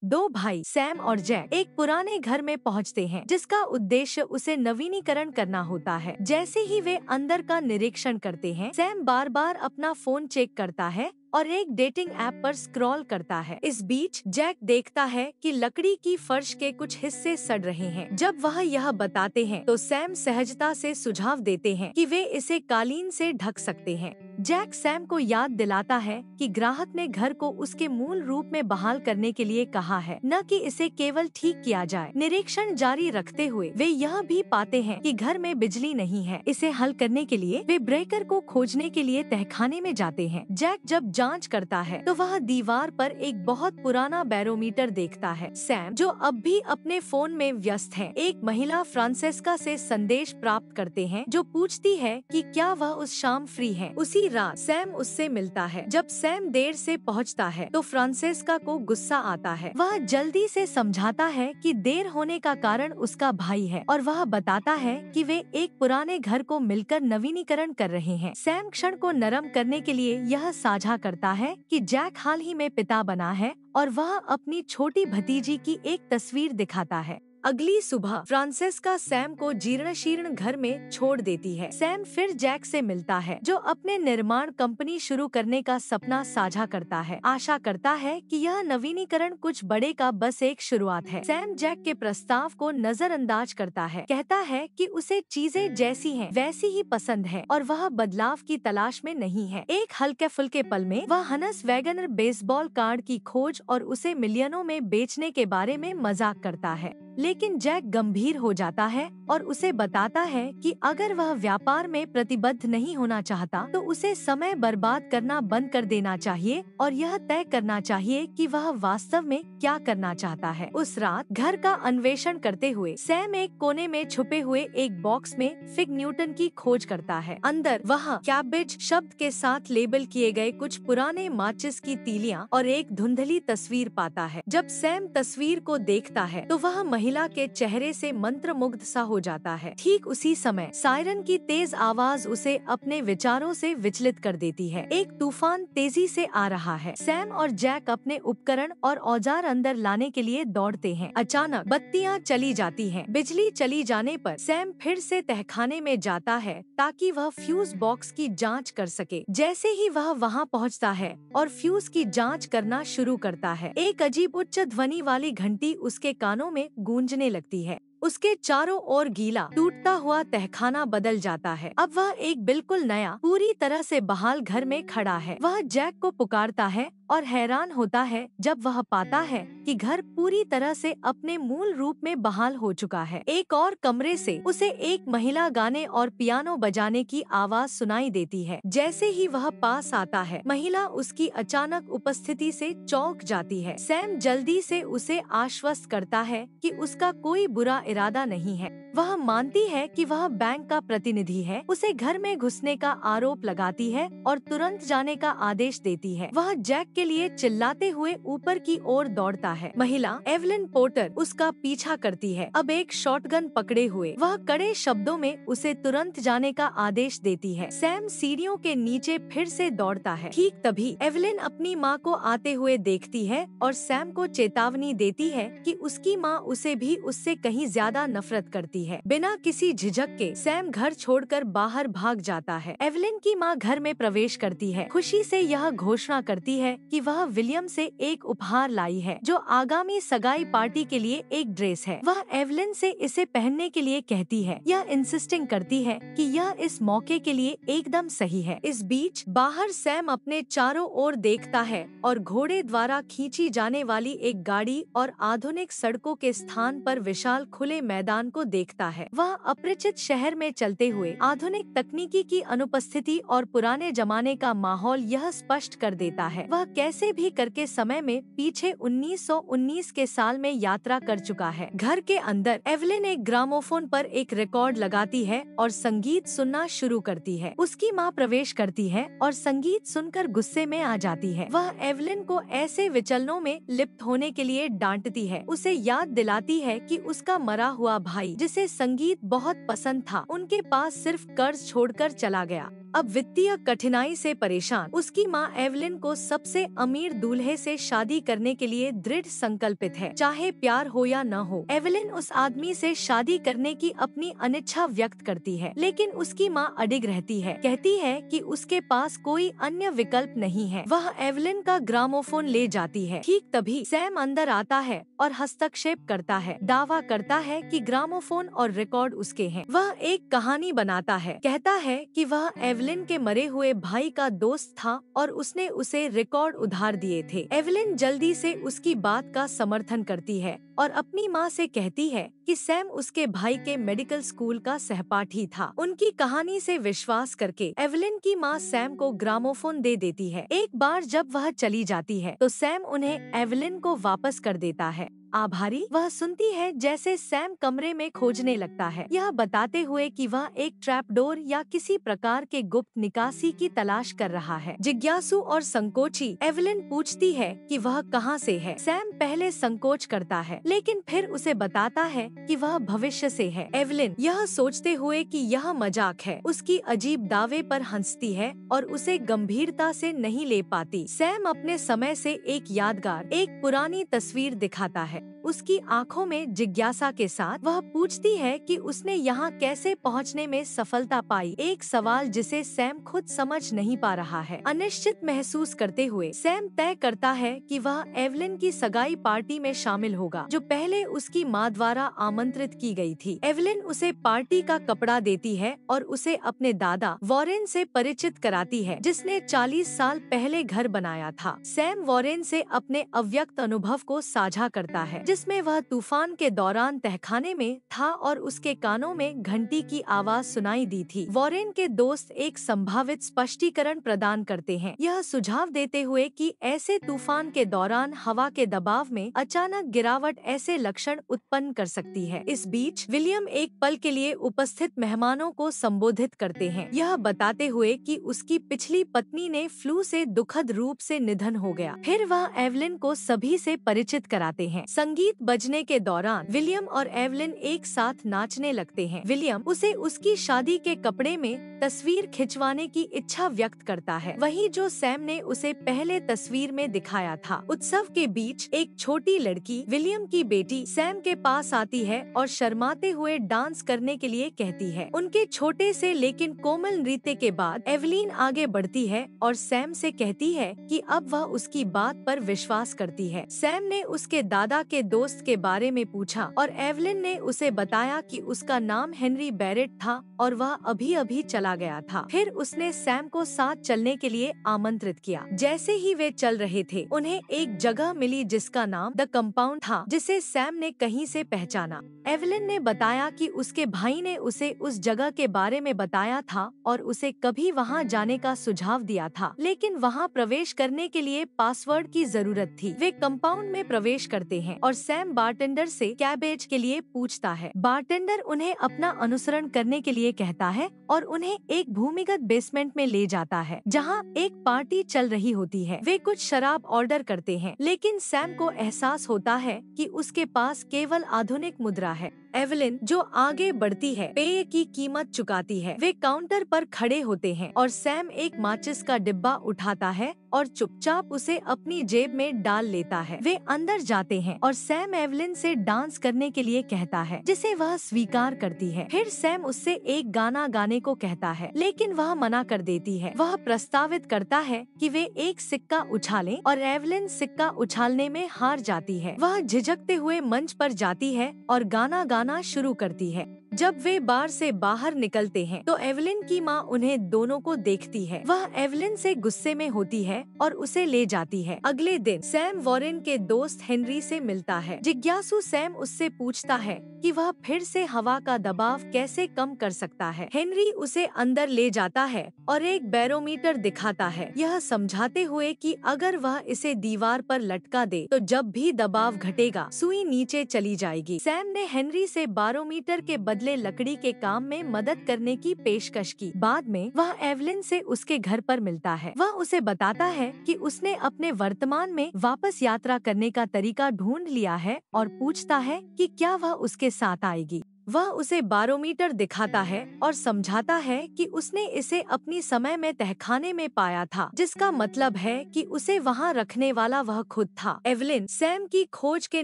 दो भाई सैम और जैक एक पुराने घर में पहुंचते हैं जिसका उद्देश्य उसे नवीनीकरण करना होता है। जैसे ही वे अंदर का निरीक्षण करते हैं, सैम बार बार अपना फोन चेक करता है और एक डेटिंग ऐप पर स्क्रॉल करता है। इस बीच जैक देखता है कि लकड़ी की फर्श के कुछ हिस्से सड़ रहे हैं। जब वह यह बताते हैं तो सैम सहजता से सुझाव देते हैं कि वे इसे कालीन से ढक सकते हैं। जैक सैम को याद दिलाता है कि ग्राहक ने घर को उसके मूल रूप में बहाल करने के लिए कहा है, न कि इसे केवल ठीक किया जाए। निरीक्षण जारी रखते हुए वे यह भी पाते हैं कि घर में बिजली नहीं है। इसे हल करने के लिए वे ब्रेकर को खोजने के लिए तहखाने में जाते हैं। जैक जब जांच करता है तो वह दीवार पर एक बहुत पुराना बैरोमीटर देखता है। सैम, जो अब भी अपने फोन में व्यस्त है, एक महिला फ्रांसेस्का से संदेश प्राप्त करते हैं जो पूछती है कि क्या वह उस शाम फ्री है। उसी रात सैम उससे मिलता है। जब सैम देर से पहुंचता है तो फ्रांसेस्का को गुस्सा आता है। वह जल्दी से समझाता है कि देर होने का कारण उसका भाई है और वह बताता है कि वे एक पुराने घर को मिलकर नवीनीकरण कर रहे हैं। सैम क्षण को नरम करने के लिए यह साझा करता है कि जैक हाल ही में पिता बना है और वह अपनी छोटी भतीजी की एक तस्वीर दिखाता है। अगली सुबह फ्रांसेस्का सैम को जीर्ण शीर्ण घर में छोड़ देती है। सैम फिर जैक से मिलता है जो अपने निर्माण कंपनी शुरू करने का सपना साझा करता है। आशा करता है कि यह नवीनीकरण कुछ बड़े का बस एक शुरुआत है। सैम जैक के प्रस्ताव को नजरअंदाज करता है, कहता है कि उसे चीजें जैसी हैं वैसी ही पसंद है और वह बदलाव की तलाश में नहीं है। एक हल्के फुल्के पल में वह हनस वैगनर बेसबॉल कार्ड की खोज और उसे मिलियनों में बेचने के बारे में मजाक करता है। लेकिन जैक गंभीर हो जाता है और उसे बताता है कि अगर वह व्यापार में प्रतिबद्ध नहीं होना चाहता तो उसे समय बर्बाद करना बंद कर देना चाहिए और यह तय करना चाहिए कि वह वास्तव में क्या करना चाहता है। उस रात घर का अन्वेषण करते हुए सैम एक कोने में छुपे हुए एक बॉक्स में फिग न्यूटन की खोज करता है। अंदर वह कैबेज शब्द के साथ लेबल किए गए कुछ पुराने माचिस की तीलियां और एक धुंधली तस्वीर पाता है। जब सैम तस्वीर को देखता है तो वह महिला के चेहरे से मंत्रमुग्ध सा हो जाता है। ठीक उसी समय सायरन की तेज आवाज उसे अपने विचारों से विचलित कर देती है। एक तूफान तेजी से आ रहा है। सैम और जैक अपने उपकरण और औजार अंदर लाने के लिए दौड़ते हैं। अचानक बत्तियां चली जाती हैं। बिजली चली जाने पर सैम फिर से तहखाने में जाता है ताकि वह फ्यूज बॉक्स की जांच कर सके। जैसे ही वह वहां पहुंचता है और फ्यूज की जांच करना शुरू करता है, एक अजीब उच्च ध्वनि वाली घंटी उसके कानों में गूंजने लगती है। उसके चारों ओर गीला टूटता हुआ तहखाना बदल जाता है। अब वह एक बिल्कुल नया, पूरी तरह से बहाल घर में खड़ा है। वह जैक को पुकारता है और हैरान होता है जब वह पाता है कि घर पूरी तरह से अपने मूल रूप में बहाल हो चुका है। एक और कमरे से उसे एक महिला गाने और पियानो बजाने की आवाज सुनाई देती है। जैसे ही वह पास आता है, महिला उसकी अचानक उपस्थिति से चौंक जाती है। सैम जल्दी से उसे आश्वस्त करता है कि उसका कोई बुरा इरादा नहीं है। वह मानती है कि वह बैंक का प्रतिनिधि है। उसे घर में घुसने का आरोप लगाती है और तुरंत जाने का आदेश देती है। वह जैक के लिए चिल्लाते हुए ऊपर की ओर दौड़ता है। महिला एवलिन पोर्टर उसका पीछा करती है। अब एक शॉटगन पकड़े हुए वह कड़े शब्दों में उसे तुरंत जाने का आदेश देती है। सैम सीढ़ियों के नीचे फिर से दौड़ता है। ठीक तभी एवलिन अपनी माँ को आते हुए देखती है और सैम को चेतावनी देती है कि उसकी माँ उसे भी उससे कहीं ज्यादा नफरत करती है। बिना किसी झिझक के सैम घर छोड़कर बाहर भाग जाता है। एवलिन की माँ घर में प्रवेश करती है, खुशी से यह घोषणा करती है कि वह विलियम से एक उपहार लाई है जो आगामी सगाई पार्टी के लिए एक ड्रेस है। वह एवलिन से इसे पहनने के लिए कहती है। यह इंसिस्टिंग करती है कि यह इस मौके के लिए एकदम सही है। इस बीच बाहर सैम अपने चारों ओर देखता है और घोड़े द्वारा खींची जाने वाली एक गाड़ी और आधुनिक सड़कों के स्थान पर विशाल खुले मैदान को देखता है। वह अपरिचित शहर में चलते हुए आधुनिक तकनीकी की अनुपस्थिति और पुराने जमाने का माहौल यह स्पष्ट कर देता है। वह कैसे भी करके समय में पीछे 1919 के साल में यात्रा कर चुका है। घर के अंदर एवलिन एक ग्रामोफोन पर एक रिकॉर्ड लगाती है और संगीत सुनना शुरू करती है। उसकी माँ प्रवेश करती है और संगीत सुनकर गुस्से में आ जाती है। वह एवलिन को ऐसे विचलनों में लिप्त होने के लिए डांटती है। उसे याद दिलाती है कि उसका मरा हुआ भाई, जिसे संगीत बहुत पसंद था, उनके पास सिर्फ कर्ज छोड़कर चला गया। अब वित्तीय कठिनाई से परेशान उसकी माँ एवलिन को सबसे अमीर दूल्हे से शादी करने के लिए दृढ़ संकल्पित है, चाहे प्यार हो या न हो। एवलिन उस आदमी से शादी करने की अपनी अनिच्छा व्यक्त करती है, लेकिन उसकी माँ अडिग रहती है, कहती है कि उसके पास कोई अन्य विकल्प नहीं है। वह एवलिन का ग्रामोफोन ले जाती है। ठीक तभी सैम अंदर आता है और हस्तक्षेप करता है, दावा करता है कि ग्रामोफोन और रिकॉर्ड उसके हैं। वह एक कहानी बनाता है, कहता है कि वह एवलिन के मरे हुए भाई का दोस्त था और उसने उसे रिकॉर्ड उधार दिए थे। एवलिन जल्दी से उसकी बात का समर्थन करती है और अपनी माँ से कहती है कि सैम उसके भाई के मेडिकल स्कूल का सहपाठी था। उनकी कहानी से विश्वास करके एवलिन की माँ सैम को ग्रामोफोन दे देती है। एक बार जब वह चली जाती है तो सैम उन्हें एवलिन को वापस कर देता है। आभारी वह सुनती है जैसे सैम कमरे में खोजने लगता है, यह बताते हुए कि वह एक ट्रैपडोर या किसी प्रकार के गुप्त निकासी की तलाश कर रहा है। जिज्ञासु और संकोची एवलिन पूछती है कि वह कहां से है। सैम पहले संकोच करता है, लेकिन फिर उसे बताता है कि वह भविष्य से है। एवलिन यह सोचते हुए कि यह मजाक है, उसकी अजीब दावे पर हंसती है और उसे गंभीरता से नहीं ले पाती। सैम अपने समय से एक यादगार, एक पुरानी तस्वीर दिखाता है। उसकी आंखों में जिज्ञासा के साथ वह पूछती है कि उसने यहाँ कैसे पहुँचने में सफलता पाई, एक सवाल जिसे सैम खुद समझ नहीं पा रहा है। अनिश्चित महसूस करते हुए सैम तय करता है कि वह एवलिन की सगाई पार्टी में शामिल होगा, जो पहले उसकी माँ द्वारा आमंत्रित की गई थी। एवलिन उसे पार्टी का कपड़ा देती है और उसे अपने दादा वॉरेन से परिचित कराती है, जिसने 40 साल पहले घर बनाया था। सैम वॉरेन से अपने अव्यक्त अनुभव को साझा करता है, जिसमें वह तूफान के दौरान तहखाने में था और उसके कानों में घंटी की आवाज सुनाई दी थी। वॉरेन के दोस्त एक संभावित स्पष्टीकरण प्रदान करते हैं, यह सुझाव देते हुए कि ऐसे तूफान के दौरान हवा के दबाव में अचानक गिरावट ऐसे लक्षण उत्पन्न कर सकती है। इस बीच विलियम एक पल के लिए उपस्थित मेहमानों को संबोधित करते हैं, यह बताते हुए कि उसकी पिछली पत्नी ने फ्लू से दुखद रूप से निधन हो गया। फिर वह एवलिन को सभी से परिचित कराते हैं। संगीत बजने के दौरान विलियम और एवलिन एक साथ नाचने लगते हैं। विलियम उसे उसकी शादी के कपड़े में तस्वीर खिंचवाने की इच्छा व्यक्त करता है, वही जो सैम ने उसे पहले तस्वीर में दिखाया था। उत्सव के बीच एक छोटी लड़की विलियम की बेटी सैम के पास आती है और शर्माते हुए डांस करने के लिए कहती है। उनके छोटे से लेकिन कोमल नृत्य के बाद एवलिन आगे बढ़ती है और सैम से कहती है कि अब वह उसकी बात पर विश्वास करती है। सैम ने उसके दादा के दोस्त के बारे में पूछा और एवलिन ने उसे बताया कि उसका नाम हेनरी बैरेट था और वह अभी-अभी चला गया था। फिर उसने सैम को साथ चलने के लिए आमंत्रित किया। जैसे ही वे चल रहे थे, उन्हें एक जगह मिली जिसका नाम द कंपाउंड था, जिसे सैम ने कहीं से पहचाना। एवलिन ने बताया कि उसके भाई ने उसे उस जगह के बारे में बताया था और उसे कभी वहां जाने का सुझाव दिया था, लेकिन वहां प्रवेश करने के लिए पासवर्ड की जरूरत थी। वे कंपाउंड में प्रवेश करते हैं और सैम बारटेंडर से कैबेज के लिए पूछता है। बारटेंडर उन्हें अपना अनुसरण करने के लिए कहता है और उन्हें एक भूमिगत बेसमेंट में ले जाता है, जहां एक पार्टी चल रही होती है। वे कुछ शराब ऑर्डर करते हैं, लेकिन सैम को एहसास होता है कि उसके पास केवल आधुनिक मुद्रा है। एवलिन जो आगे बढ़ती है, पेय की कीमत चुकाती है। वे काउंटर पर खड़े होते हैं और सैम एक माचिस का डिब्बा उठाता है और चुपचाप उसे अपनी जेब में डाल लेता है। वे अंदर जाते हैं और सैम एवलिन से डांस करने के लिए कहता है, जिसे वह स्वीकार करती है। फिर सैम उससे एक गाना गाने को कहता है, लेकिन वह मना कर देती है। वह प्रस्तावित करता है कि वे एक सिक्का उछालें और एवलिन सिक्का उछालने में हार जाती है। वह झिझकते हुए मंच पर जाती है और गाना गाना शुरू करती है। जब वे बार से बाहर निकलते हैं तो एवलिन की माँ उन्हें दोनों को देखती है। वह एवलिन से गुस्से में होती है और उसे ले जाती है। अगले दिन सैम वॉरेन के दोस्त हेनरी से मिलता है। जिज्ञासु सैम उससे पूछता है कि वह फिर से हवा का दबाव कैसे कम कर सकता है। हेनरी उसे अंदर ले जाता है और एक बैरोमीटर दिखाता है, यह समझाते हुए कि अगर वह इसे दीवार पर लटका दे तो जब भी दबाव घटेगा सुई नीचे चली जाएगी। सैम ने हेनरी से बैरोमीटर के बदले लकड़ी के काम में मदद करने की पेशकश की। बाद में वह एवलिन से उसके घर पर मिलता है। वह उसे बताता है कि उसने अपने वर्तमान में वापस यात्रा करने का तरीका ढूंढ लिया है और पूछता है कि क्या वह उसके साथ आएगी। वह उसे बारोमीटर दिखाता है और समझाता है कि उसने इसे अपनी समय में तहखाने में पाया था, जिसका मतलब है कि उसे वहाँ रखने वाला वह खुद था। एवलिन सैम की खोज के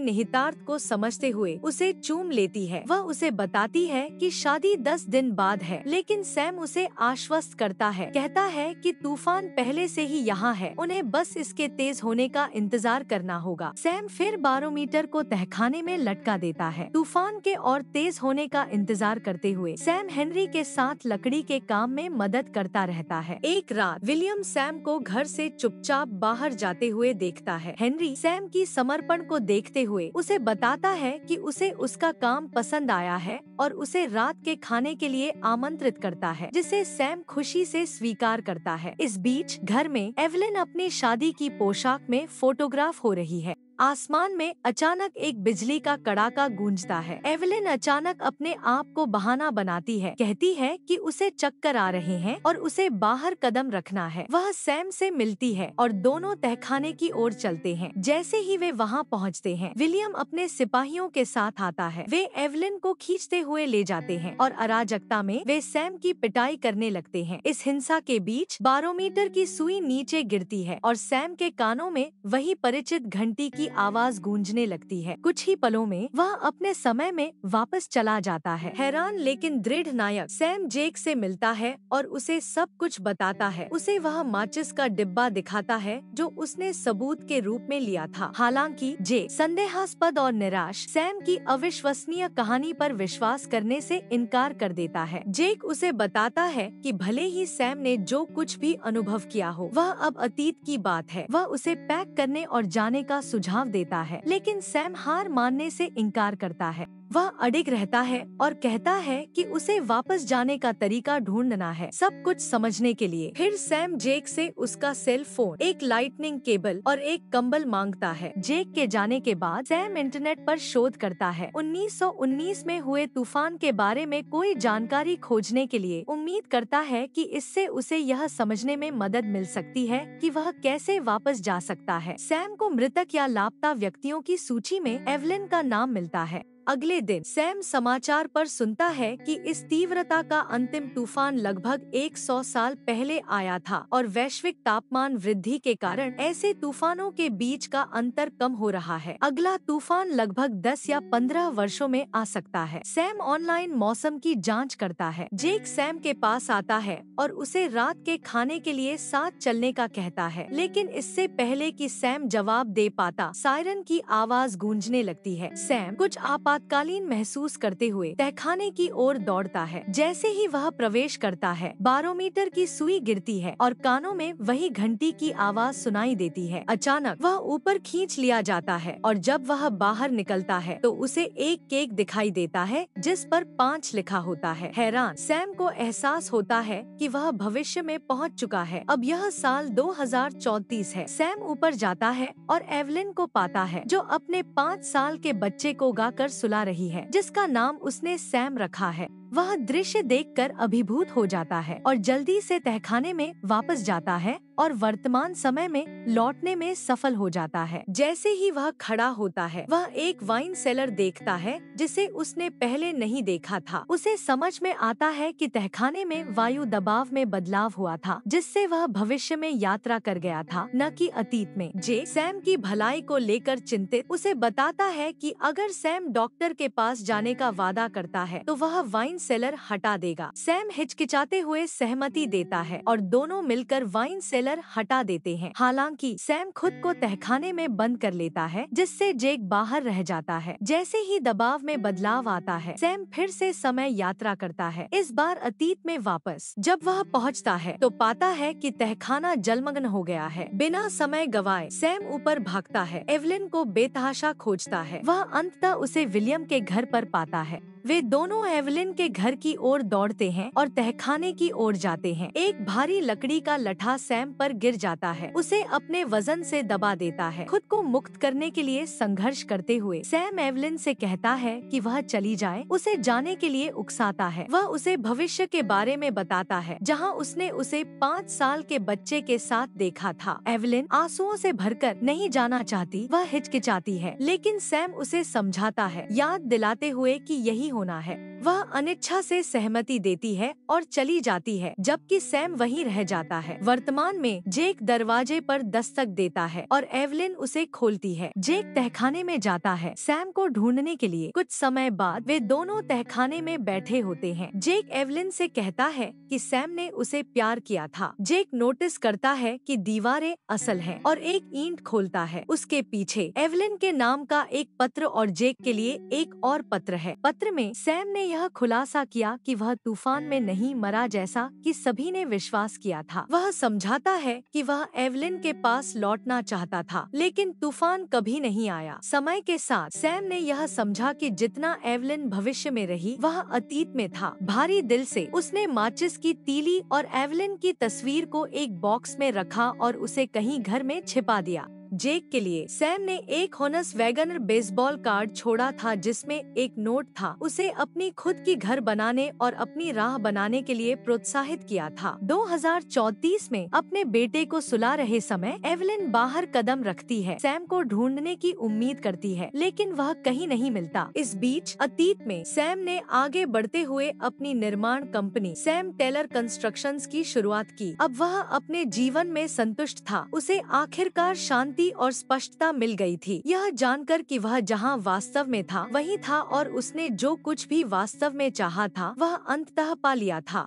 निहितार्थ को समझते हुए उसे चूम लेती है। वह उसे बताती है कि शादी 10 दिन बाद है, लेकिन सैम उसे आश्वस्त करता है, कहता है कि तूफान पहले से ही यहाँ है, उन्हें बस इसके तेज होने का इंतजार करना होगा। सैम फिर बारोमीटर को तहखाने में लटका देता है। तूफान के और तेज होने का इंतजार करते हुए सैम हेनरी के साथ लकड़ी के काम में मदद करता रहता है। एक रात विलियम सैम को घर से चुपचाप बाहर जाते हुए देखता है। हेनरी सैम की समर्पण को देखते हुए उसे बताता है कि उसे उसका काम पसंद आया है और उसे रात के खाने के लिए आमंत्रित करता है, जिसे सैम खुशी से स्वीकार करता है। इस बीच घर में एवलिन अपनी शादी की पोशाक में फोटोग्राफ हो रही है। आसमान में अचानक एक बिजली का कड़ाका गूंजता है। एवलिन अचानक अपने आप को बहाना बनाती है, कहती है कि उसे चक्कर आ रहे हैं और उसे बाहर कदम रखना है। वह सैम से मिलती है और दोनों तहखाने की ओर चलते हैं। जैसे ही वे वहां पहुंचते हैं, विलियम अपने सिपाहियों के साथ आता है। वे एवलिन को खींचते हुए ले जाते हैं और अराजकता में वे सैम की पिटाई करने लगते हैं। इस हिंसा के बीच बारोमीटर की सुई नीचे गिरती है और सैम के कानों में वही परिचित घंटी की आवाज गूंजने लगती है। कुछ ही पलों में वह अपने समय में वापस चला जाता है। हैरान लेकिन दृढ़ नायक सैम जेक से मिलता है और उसे सब कुछ बताता है। उसे वह माचिस का डिब्बा दिखाता है जो उसने सबूत के रूप में लिया था। हालांकि जेक संदेहास्पद और निराश सैम की अविश्वसनीय कहानी पर विश्वास करने से इनकार कर देता है। जेक उसे बताता है कि भले ही सैम ने जो कुछ भी अनुभव किया हो, वह अब अतीत की बात है। वह उसे पैक करने और जाने का सुझाव देता है, लेकिन सैम हार मानने से इनकार करता है। वह अडिग रहता है और कहता है कि उसे वापस जाने का तरीका ढूंढना है, सब कुछ समझने के लिए। फिर सैम जेक से उसका सेल फोन, एक लाइटनिंग केबल और एक कंबल मांगता है। जेक के जाने के बाद सैम इंटरनेट पर शोध करता है। 1919 में हुए तूफान के बारे में कोई जानकारी खोजने के लिए, उम्मीद करता है कि इससे उसे यह समझने में मदद मिल सकती है कि वह कैसे वापस जा सकता है। सैम को मृतक या लापता व्यक्तियों की सूची में एवलिन का नाम मिलता है। अगले दिन सैम समाचार पर सुनता है कि इस तीव्रता का अंतिम तूफान लगभग 100 साल पहले आया था और वैश्विक तापमान वृद्धि के कारण ऐसे तूफानों के बीच का अंतर कम हो रहा है। अगला तूफान लगभग 10 या 15 वर्षों में आ सकता है। सैम ऑनलाइन मौसम की जांच करता है। जेक सैम के पास आता है और उसे रात के खाने के लिए साथ चलने का कहता है, लेकिन इससे पहले कि सैम जवाब दे पाता, सायरन की आवाज गूंजने लगती है। सैम कुछ आपातकालीन महसूस करते हुए तहखाने की ओर दौड़ता है। जैसे ही वह प्रवेश करता है, बारोमीटर की सुई गिरती है और कानों में वही घंटी की आवाज सुनाई देती है। अचानक वह ऊपर खींच लिया जाता है और जब वह बाहर निकलता है तो उसे एक केक दिखाई देता है जिस पर 5 लिखा होता है। हैरान सैम को एहसास होता है कि वह भविष्य में पहुंच चुका है। अब यह साल 2034 है। सैम ऊपर जाता है और एवलिन को पाता है, जो अपने 5 साल के बच्चे को गाकर सुला रही है, जिसका नाम उसने सैम रखा है। वह दृश्य देखकर अभिभूत हो जाता है और जल्दी से तहखाने में वापस जाता है और वर्तमान समय में लौटने में सफल हो जाता है। जैसे ही वह खड़ा होता है, वह एक वाइन सेलर देखता है जिसे उसने पहले नहीं देखा था। उसे समझ में आता है कि तहखाने में वायु दबाव में बदलाव हुआ था, जिससे वह भविष्य में यात्रा कर गया था, न कि अतीत में। जे सैम की भलाई को लेकर चिंतित उसे बताता है कि अगर सैम डॉक्टर के पास जाने का वादा करता है तो वह वाइन सेलर हटा देगा। सैम हिचकिचाते हुए सहमति देता है और दोनों मिलकर वाइन सेलर हटा देते हैं। हालांकि सैम खुद को तहखाने में बंद कर लेता है, जिससे जेक बाहर रह जाता है। जैसे ही दबाव में बदलाव आता है, सैम फिर से समय यात्रा करता है, इस बार अतीत में वापस। जब वह पहुंचता है तो पाता है कि तहखाना जलमग्न हो गया है। बिना समय गवाए सैम ऊपर भागता है, एवलिन को बेतहाशा खोजता है। वह अंततः उसे विलियम के घर पर पाता है। वे दोनों एवलिन के घर की ओर दौड़ते हैं और तहखाने की ओर जाते हैं। एक भारी लकड़ी का लठा सैम पर गिर जाता है, उसे अपने वजन से दबा देता है। खुद को मुक्त करने के लिए संघर्ष करते हुए सैम एवलिन से कहता है कि वह चली जाए, उसे जाने के लिए उकसाता है। वह उसे भविष्य के बारे में बताता है, जहां उसने उसे 5 साल के बच्चे के साथ देखा था। एवलिन आंसुओं से भरकर नहीं जाना चाहती, वह हिचकिचाती है, लेकिन सैम उसे समझाता है, याद दिलाते हुए कि यही होना है। वह अनिच्छा से सहमति देती है और चली जाती है, जबकि सैम वहीं रह जाता है। वर्तमान में जेक दरवाजे पर दस्तक देता है और एवलिन उसे खोलती है। जेक तहखाने में जाता है सैम को ढूंढने के लिए। कुछ समय बाद वे दोनों तहखाने में बैठे होते हैं। जेक एवलिन से कहता है कि सैम ने उसे प्यार किया था। जेक नोटिस करता है कि दीवारें असल हैं और एक ईंट खोलता है। उसके पीछे एवलिन के नाम का एक पत्र और जेक के लिए एक और पत्र है। पत्र में सैम ने यह खुलासा किया कि वह तूफान में नहीं मरा जैसा कि सभी ने विश्वास किया था। वह समझाता है कि वह एवलिन के पास लौटना चाहता था, लेकिन तूफान कभी नहीं आया। समय के साथ सैम ने यह समझा कि जितना एवलिन भविष्य में रही वह अतीत में था। भारी दिल से उसने माचिस की तीली और एवलिन की तस्वीर को एक बॉक्स में रखा और उसे कहीं घर में छिपा दिया। जेक के लिए सैम ने एक होनस वैगनर बेसबॉल कार्ड छोड़ा था जिसमें एक नोट था। उसे अपनी खुद की घर बनाने और अपनी राह बनाने के लिए प्रोत्साहित किया था। 2034 में अपने बेटे को सुला रहे समय एवलिन बाहर कदम रखती है। सैम को ढूंढने की उम्मीद करती है, लेकिन वह कहीं नहीं मिलता। इस बीच अतीत में सैम ने आगे बढ़ते हुए अपनी निर्माण कंपनी सैम टेलर कंस्ट्रक्शंस की शुरुआत की। अब वह अपने जीवन में संतुष्ट था। उसे आखिरकार शांति और स्पष्टता मिल गई थी, यह जानकर कि वह जहां वास्तव में था वहीं था और उसने जो कुछ भी वास्तव में चाहा था वह अंततः पा लिया था।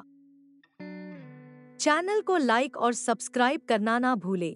चैनल को लाइक और सब्सक्राइब करना ना भूले।